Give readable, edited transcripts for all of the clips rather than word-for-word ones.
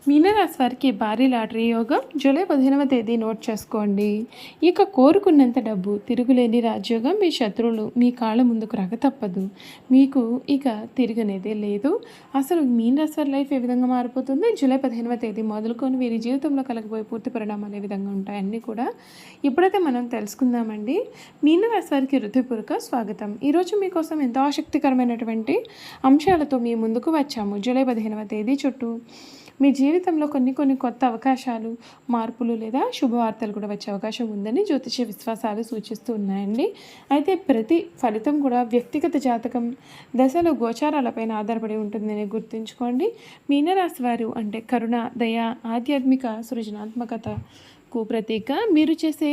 మీనరాశి వారికి భారీ లాటరీ యోగం జూలై 15వ తేదీ నోట్ చేసుకోండి. ఇక కోరుకున్నంత డబ్బు, తిరుగులేని రాజ్యోగం, మీ శత్రువులు మీ కాళ్ళ ముందుకు రాక తప్పదు. మీకు ఇక తిరగనేదే లేదు. అసలు మీనరాశి వారి లైఫ్ ఏ విధంగా మారిపోతుంది, జూలై 15వ తేదీ మొదలుకొని వీరి జీవితంలో కలగబోయే పూర్తి పరిణామాలు ఏ విధంగా ఉంటాయి అన్నీ కూడా ఇప్పుడైతే మనం తెలుసుకుందామండి. మీనరాశి వారికి హృదయపూర్వక స్వాగతం. ఈరోజు మీకోసం ఎంతో ఆసక్తికరమైనటువంటి అంశాలతో మీ ముందుకు వచ్చాము. జూలై 15వ తేదీ చుట్టూ మీ జీవితంలో కొన్ని కొత్త అవకాశాలు, మార్పులు లేదా శుభవార్తలు కూడా వచ్చే అవకాశం ఉందని జ్యోతిష విశ్వాసాలు సూచిస్తూ ఉన్నాయండి. అయితే ప్రతి ఫలితం కూడా వ్యక్తిగత జాతకం, దశలు, గోచారాలపైన ఆధారపడి ఉంటుందని గుర్తుంచుకోండి. మీనరాశి వారు అంటే కరుణ, దయ, ఆధ్యాత్మిక సృజనాత్మకతకు ప్రతీక. మీరు చేసే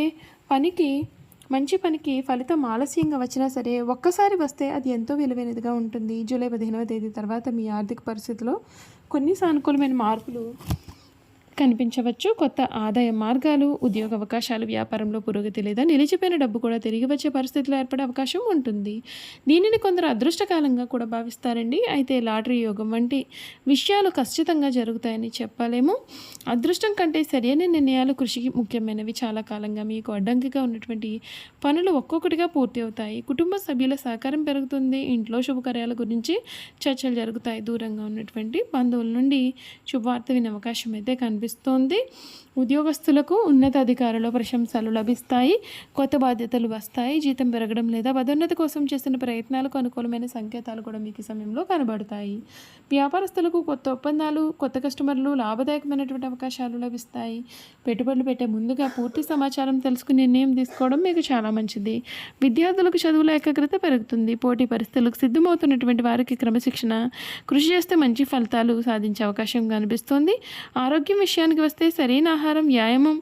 మంచి పనికి ఫలితం ఆలస్యంగా వచ్చినా సరే ఒక్కసారి వస్తే అది ఎంతో విలువైనదిగా ఉంటుంది. జూలై 15వ తేదీ తర్వాత మీ ఆర్థిక పరిస్థితిలో కొన్ని సానుకూలమైన మార్పులు కనిపించవచ్చు. కొత్త ఆదాయ మార్గాలు, ఉద్యోగ అవకాశాలు, వ్యాపారంలో పురోగతి లేదా నిలిచిపోయిన డబ్బు కూడా తిరిగి వచ్చే పరిస్థితులు ఏర్పడే అవకాశం ఉంటుంది. దీనిని కొందరు అదృష్టకాలంగా కూడా భావిస్తారండి. అయితే లాటరీ యోగం వంటి విషయాలు ఖచ్చితంగా జరుగుతాయని చెప్పలేము. అదృష్టం కంటే సరైన నిర్ణయాలు, కృషికి ముఖ్యమైనవి. చాలా కాలంగా మీకు అడ్డంకిగా ఉన్నటువంటి పనులు ఒక్కొక్కటిగా పూర్తి అవుతాయి. కుటుంబ సభ్యుల సహకారం పెరుగుతుంది. ఇంట్లో శుభకార్యాల గురించి చర్చలు జరుగుతాయి. దూరంగా ఉన్నటువంటి బంధువుల నుండి శుభవార్త వినే అవకాశం అయితే కనిపిస్తుంది. ఉద్యోగస్తులకు ఉన్నతాధికారుల ప్రశంసలు లభిస్తాయి. కొత్త బాధ్యతలు వస్తాయి. జీతం పెరగడం లేదా పదోన్నతి కోసం చేసిన ప్రయత్నాలకు అనుకూలమైన సంకేతాలు కూడా మీకు ఈ సమయంలో కనబడతాయి. వ్యాపారస్తులకు కొత్త ఒప్పందాలు, కొత్త కస్టమర్లు, లాభదాయకమైనటువంటి అవకాశాలు లభిస్తాయి. పెట్టుబడులు పెట్టే ముందుగా పూర్తి సమాచారం తెలుసుకుని నిర్ణయం తీసుకోవడం మీకు చాలా మంచిది. విద్యార్థులకు చదువుల ఏకాగ్రత పెరుగుతుంది. పోటీ పరిస్థితులకు సిద్ధమవుతున్నటువంటి వారికి క్రమశిక్షణ, కృషి చేస్తే మంచి ఫలితాలు సాధించే అవకాశం కనిపిస్తుంది. ఆరోగ్యం విషయానికి వస్తే సరైన ఆహారం, వ్యాయామం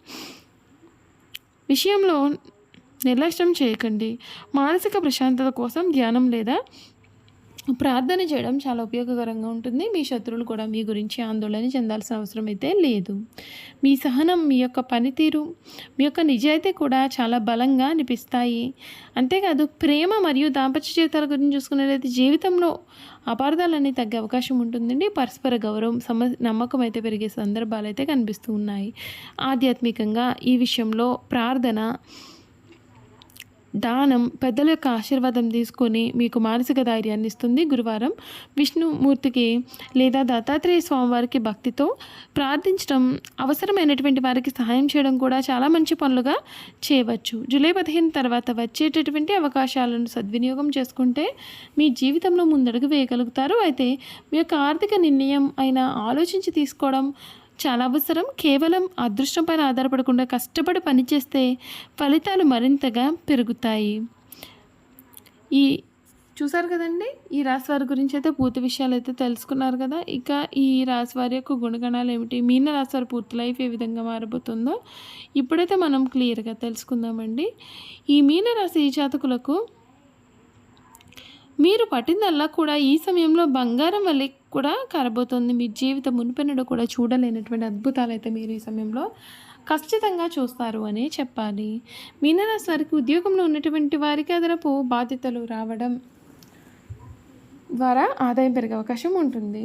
విషయంలో నిర్లక్ష్యం చేయకండి. మానసిక ప్రశాంతత కోసం ధ్యానం లేదా ప్రార్థన చేయడం చాలా ఉపయోగకరంగా ఉంటుంది. మీ శత్రువులు కూడా మీ గురించి ఆందోళన చెందాల్సిన అవసరం అయితే లేదు. మీ సహనం, మీ యొక్క పనితీరు, మీ యొక్క నిజాయితీ కూడా చాలా బలంగా అనిపిస్తాయి. అంతేకాదు ప్రేమ మరియు దాంపత్య జీవితాల గురించి చూసుకున్నట్లయితే జీవితంలో అపార్థాలన్నీ తగ్గే అవకాశం ఉంటుందండి. పరస్పర గౌరవం, నమ్మకం అయితే పెరిగే సందర్భాలు అయితే కనిపిస్తూ ఉన్నాయి. ఆధ్యాత్మికంగా ఈ విషయంలో ప్రార్థన, దానం, పెద్దల యొక్క ఆశీర్వాదం తీసుకొని మీకు మానసిక ధైర్యాన్ని ఇస్తుంది. గురువారం విష్ణుమూర్తికి లేదా దత్తాత్రేయ స్వామివారికి భక్తితో ప్రార్థించడం, అవసరమైనటువంటి వారికి సహాయం చేయడం కూడా చాలా మంచి పనులుగా చేయవచ్చు. జూలై 15 తర్వాత వచ్చేటటువంటి అవకాశాలను సద్వినియోగం చేసుకుంటే మీ జీవితంలో ముందడుగు వేయగలుగుతారు. అయితే మీ యొక్క ఆర్థిక నిర్ణయం అయినా ఆలోచించి తీసుకోవడం చాలా అవసరం. కేవలం అదృష్టం పైన ఆధారపడకుండా కష్టపడి పనిచేస్తే ఫలితాలు మరింతగా పెరుగుతాయి. చూసారు కదండి, ఈ రాశి వారి గురించి అయితే పూర్తి విషయాలు అయితే తెలుసుకున్నారు కదా. ఇక ఈ రాశి వారి యొక్క గుణగణాలు ఏమిటి, మీన రాశి వారి పూర్తి లైఫ్ ఏ విధంగా మారబోతుందో ఇప్పుడైతే మనం క్లియర్గా తెలుసుకుందామండి. ఈ మీన రాశి జాతకులకు మీరు పట్టిందల్లా కూడా ఈ సమయంలో బంగారం వల్లే కూడా కారబోతోంది. మీ జీవితం మునిపెన్నడూ కూడా చూడలేనటువంటి అద్భుతాలు అయితే మీరు ఈ సమయంలో ఖచ్చితంగా చూస్తారు అని చెప్పాలి. మీనరాశి వారికి ఉద్యోగంలో ఉన్నటువంటి వారికి అదనపు బాధ్యతలు రావడం ద్వారా ఆదాయం పెరిగే అవకాశం ఉంటుంది.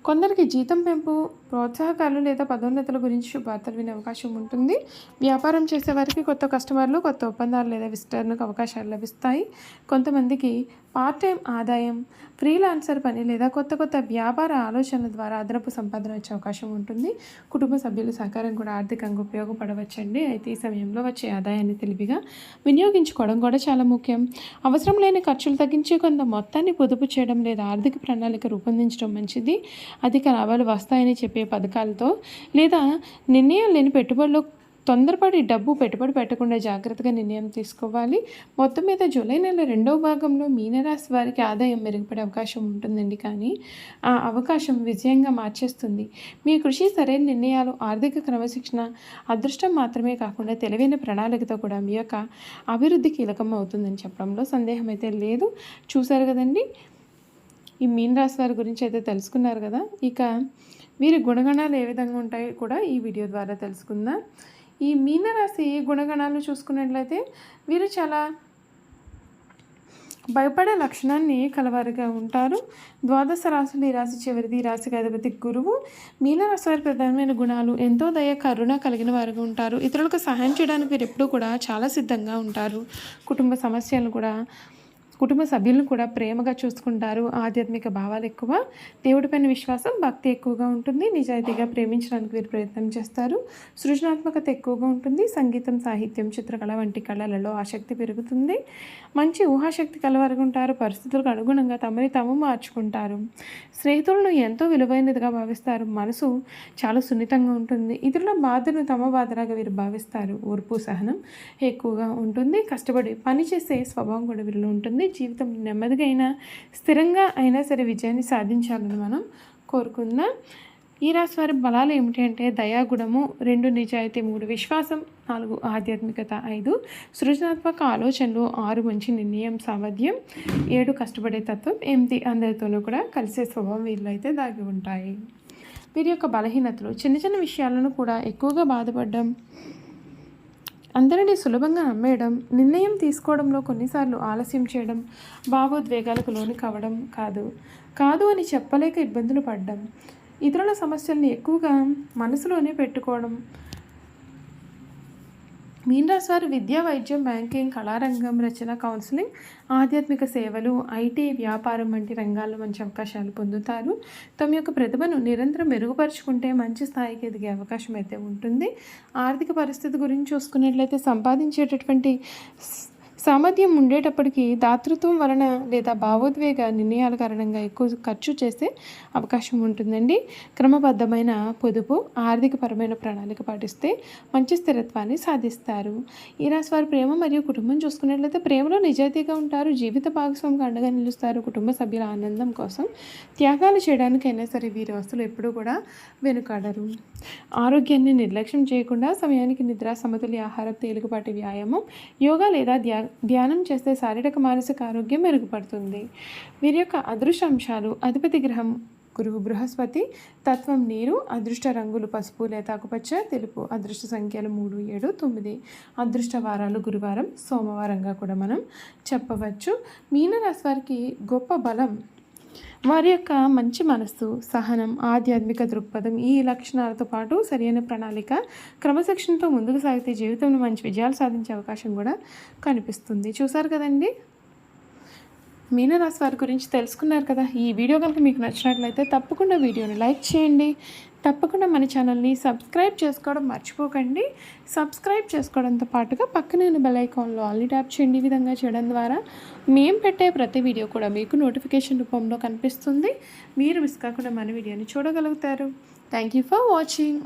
కొందరికి జీతం పెంపు, ప్రోత్సాహకాలు లేదా పదోన్నతుల గురించి శుభవార్తలు వినే అవకాశం ఉంటుంది. వ్యాపారం చేసేవారికి కొత్త కస్టమర్లు, కొత్త ఒప్పందాలు లేదా విస్తరణకు అవకాశాలు లభిస్తాయి. కొంతమందికి పార్ట్ టైం ఆదాయం, ఫ్రీలాన్సర్ పని లేదా కొత్త వ్యాపార ఆలోచనల ద్వారా అదనపు సంపాదన వచ్చే అవకాశం ఉంటుంది. కుటుంబ సభ్యుల సహకారం కూడా ఆర్థికంగా ఉపయోగపడవచ్చండి. అయితే ఈ సమయంలో వచ్చే ఆదాయాన్ని తెలివిగా వినియోగించుకోవడం కూడా చాలా ముఖ్యం. అవసరం లేని ఖర్చులు తగ్గించి కొంత మొత్తాన్ని పొదుపు చేయడం లేదా ఆర్థిక ప్రణాళిక రూపొందించడం మంచిది. అధిక లాభాలు వస్తాయని చెప్పే పథకాలతో లేదా నిర్ణయం లేని పెట్టుబడిలో తొందరపడి డబ్బు పెట్టుబడి పెట్టకుండా జాగ్రత్తగా నిర్ణయం తీసుకోవాలి. మొత్తం మీద జూలై నెల 2వ భాగంలో మీనరాశి వారికి ఆదాయం మెరుగుపడే అవకాశం ఉంటుందండి. కానీ ఆ అవకాశం విజయంగా మార్చేస్తుంది. మీ కృషి, సరైన నిర్ణయాలు, ఆర్థిక క్రమశిక్షణ, అదృష్టం మాత్రమే కాకుండా తెలివైన ప్రణాళికతో కూడా మీ యొక్క అభివృద్ధి కీలకం అవుతుందని చెప్పడంలో సందేహం అయితే లేదు. చూసారు కదండి, ఈ మీన రాశి వారి గురించి అయితే తెలుసుకున్నారు కదా. ఇక వీరి గుణగణాలు ఏ విధంగా ఉంటాయో కూడా ఈ వీడియో ద్వారా తెలుసుకుందాం. ఈ మీనరాశి గుణగణాలు చూసుకున్నట్లయితే వీరు చాలా భయపడే లక్షణాన్ని కలవారుగా ఉంటారు. ద్వాదశ రాశులు ఈ రాశి చివరిది. ఈ రాశికి అధిపతి గురువు. మీనరాశి వారి ప్రధానమైన గుణాలు ఎంతో దయ, కరుణ కలిగిన వారుగా ఉంటారు. ఇతరులకు సహాయం చేయడానికి వీరు ఎప్పుడూ కూడా చాలా సిద్ధంగా ఉంటారు. కుటుంబ సభ్యులను కూడా ప్రేమగా చూసుకుంటారు. ఆధ్యాత్మిక భావాలు ఎక్కువ. దేవుడిపైన విశ్వాసం, భక్తి ఎక్కువగా ఉంటుంది. నిజాయితీగా ప్రేమించడానికి వీరు ప్రయత్నం చేస్తారు. సృజనాత్మకత ఎక్కువగా ఉంటుంది. సంగీతం, సాహిత్యం, చిత్రకళ వంటి కళలలో ఆసక్తి పెరుగుతుంది. మంచి ఊహాశక్తి కలవారుగా ఉంటారు. పరిస్థితులకు అనుగుణంగా తమని తాము మార్చుకుంటారు. స్నేహితులను ఎంతో విలువైనదిగా భావిస్తారు. మనసు చాలా సున్నితంగా ఉంటుంది. ఇతరుల బాధను తమ బాధలాగా వీరు భావిస్తారు. ఓర్పు, సహనం ఎక్కువగా ఉంటుంది. కష్టపడి పనిచేసే స్వభావం కూడా వీరిలో ఉంటుంది. జీవితం నెమ్మదిగా అయినా స్థిరంగా అయినా సరే విజయాన్ని సాధించాలని మనం కోరుకుందాం. ఈ రాశి వారి బలాలు ఏమిటి అంటే దయాగుణము, 2 నిజాయితీ, 3 విశ్వాసం, 4 ఆధ్యాత్మికత, 5 సృజనాత్మక ఆలోచనలు, 6 మంచి నిర్ణయం సామర్థ్యం, 7 కష్టపడే తత్వం, 8 అందరితోనూ కూడా కలిసే స్వభావం వీళ్ళు అయితే దాగి ఉంటాయి. వీరి యొక్క బలహీనతలు చిన్న చిన్న విషయాలను కూడా ఎక్కువగా బాధపడడం, అందరినీ సులభంగా నమ్మేయడం, నిర్ణయం తీసుకోవడంలో కొన్నిసార్లు ఆలస్యం చేయడం, భావోద్వేగాలకు లోను కావడం, కాదు అని చెప్పలేక ఇబ్బందులు పడడం, ఇతరుల సమస్యల్ని ఎక్కువగా మనసులోనే పెట్టుకోవడం. మీనరాశి వారు విద్య, వైద్యం, బ్యాంకింగ్, కళారంగం, రచన, కౌన్సిలింగ్, ఆధ్యాత్మిక సేవలు, ఐటీ, వ్యాపారం వంటి రంగాల్లో మంచి అవకాశాలు పొందుతారు. తమ యొక్క ప్రతిభను నిరంతరం మెరుగుపరుచుకుంటే మంచి స్థాయికి ఎదిగే అవకాశం అయితే ఉంటుంది. ఆర్థిక పరిస్థితి గురించి చూసుకున్నట్లయితే సంపాదించేటటువంటి సామర్థ్యం ఉండేటప్పటికీ దాతృత్వం వలన లేదా భావోద్వేగ నిర్ణయాల కారణంగా ఎక్కువ ఖర్చు చేసే అవకాశం ఉంటుందండి. క్రమబద్ధమైన పొదుపు, ఆర్థికపరమైన ప్రణాళిక పాటిస్తే మంచి స్థిరత్వాన్ని సాధిస్తారు. ఈ రాశి వారి ప్రేమ మరియు కుటుంబం చూసుకున్నట్లయితే ప్రేమలో నిజాయితీగా ఉంటారు. జీవిత భాగస్వామికి అండగా నిలుస్తారు. కుటుంబ సభ్యుల ఆనందం కోసం త్యాగాలు చేయడానికైనా సరే వీరి వస్తువులు ఎప్పుడూ కూడా వెనుకాడరు. ఆరోగ్యాన్ని నిర్లక్ష్యం చేయకుండా సమయానికి నిద్ర, సమతుల్య ఆహారం, తేలికపాటి వ్యాయామం, యోగా లేదా ధ్యానం చేస్తే శారీరక మానసిక ఆరోగ్యం మెరుగుపడుతుంది. వీరి యొక్క అదృష్ట అంశాలు అధిపతి గ్రహం గురువు బృహస్పతి, తత్వం నీరు, అదృష్ట రంగులు పసుపు లేదా ఆకుపచ్చ, తెలుపు, అదృష్ట సంఖ్యలు 3, 7, 9, అదృష్ట వారాలు గురువారం, సోమవారంగా కూడా మనం చెప్పవచ్చు. మీనరాశి వారికి గొప్ప బలం వారి యొక్క మంచి మనస్సు, సహనం, ఆధ్యాత్మిక దృక్పథం. ఈ లక్షణాలతో పాటు సరైన ప్రణాళిక, క్రమశిక్షణతో ముందుకు సాగితే జీవితంలో మంచి విజయాలు సాధించే అవకాశం కూడా కనిపిస్తుంది. చూసారు కదండి, మీనరాశి వారి గురించి తెలుసుకున్నారు కదా. ఈ వీడియో కనుక మీకు నచ్చినట్లయితే తప్పకుండా వీడియోని లైక్ చేయండి. తప్పకుండా మన ఛానల్ని సబ్స్క్రైబ్ చేసుకోవడం మర్చిపోకండి. సబ్స్క్రైబ్ చేసుకోవడంతో పాటుగా పక్కనే ఉన్న బెల్ ఐకాన్లో ఆల్ని ట్యాప్ చేయండి. ఈ విధంగా చేయడం ద్వారా మేము పెట్టే ప్రతి వీడియో కూడా మీకు నోటిఫికేషన్ రూపంలో కనిపిస్తుంది. మీరు మిస్ కాకుండా మన వీడియోని చూడగలుగుతారు. Thank you for watching.